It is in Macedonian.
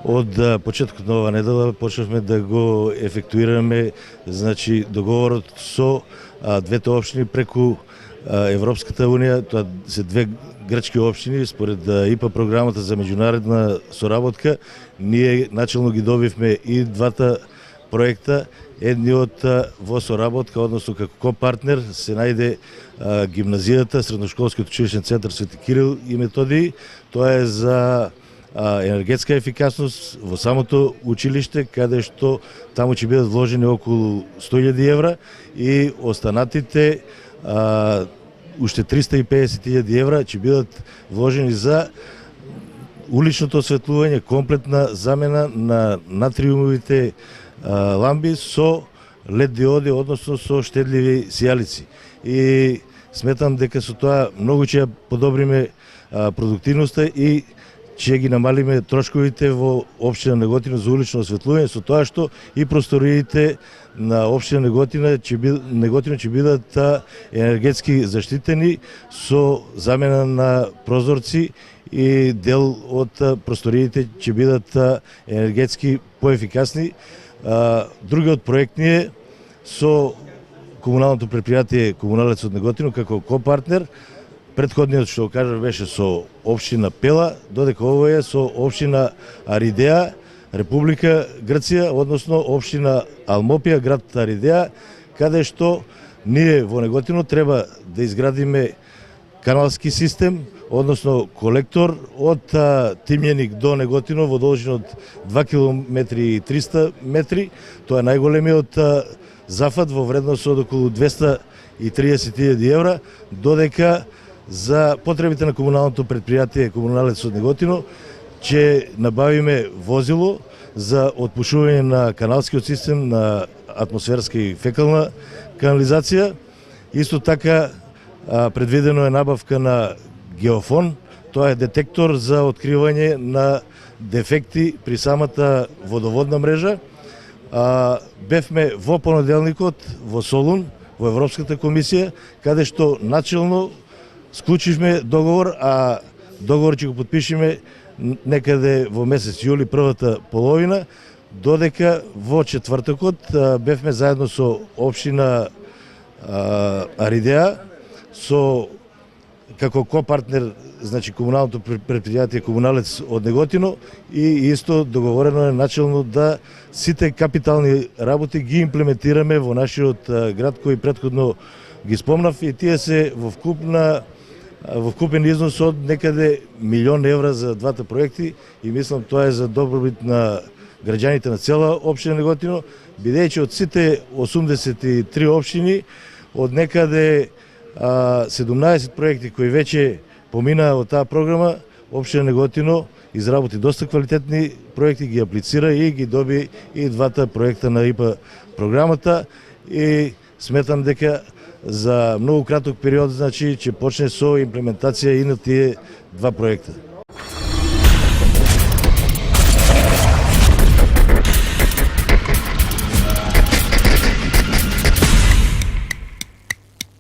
Од почетокот на ова недела почнавме да го ефектуираме, значи договорот со двете општини преку Европската унија. Тоа се две грчки општини според ИПА програмата за меѓународна соработка. Ние начелно ги добивме и двата проекта. Едниот во соработка, односно како копартнер, се најде гимназијата, средношколскиот училишен центар Свети Кирил и Методиј. Тоа е за енергетска ефикасност во самото училиште, каде што таму ќе бидат вложени околу 100.000 евра и останатите уште 350.000 евра ќе бидат вложени за уличното осветлување, комплетна замена на натриумовите ламби со LED диоди, односно со штедливи сијалици. И сметам дека со тоа многу ќе подобриме продуктивноста и ќе ги намалиме трошковите во општина Неготино за улично осветлување, со тоа што и просториите на општина Неготино ќе бидат енергетски заштитени со замена на прозорци и дел од просториите ќе бидат енергетски поефикасни. Другиот проект ни е со комуналното предпријатие Комуналец од Неготино како копартнер. Претходниот, што кажав, беше со општина Пела, додека ово е со општина Аридеа, Република Грција, односно општина Алмопија, град Аридеа, каде што ние во Неготино треба да изградиме каналски систем, односно колектор од Тимјаник до Неготино во должина од 2 км и 300 метри. Тоа е најголемиот зафат во вредност од околу 230.000 евра, додека за потребите на комуналното предпријатие Комуналец од Неготино ќе набавиме возило за отпушување на каналскиот систем на атмосферска и фекална канализација. Исто така предвидено е набавка на геофон. Тоа е детектор за откривање на дефекти при самата водоводна мрежа. Бевме во понеделникот во Солун, во Европската комисија, каде што начелно склучивме договор, а договор ќе го подпишеме некаде во месец јули, првата половина, додека во четвртокот бевме заедно со општина Аридеа, со како копартнер, значи комуналното предпријатие Комуналец од Неготино, и исто договорено е начелно да сите капитални работи ги имплементираме во нашиот град кој претходно ги спомнав, и тие се во вкупен износ од некаде 1.000.000 евра за двата проекти, и мислам тоа е за добробит на граѓаните на цела општина Неготино, бидејќи од сите 83 општини од некаде 17 проекти кои веќе поминаа во таа програма, општина Неготино изработи доста квалитетни проекти, ги аплицира и ги доби и двата проекта на ИПА програмата, и сметам дека за многу краток период, значи, ќе почне со имплементација и на тие два проекта.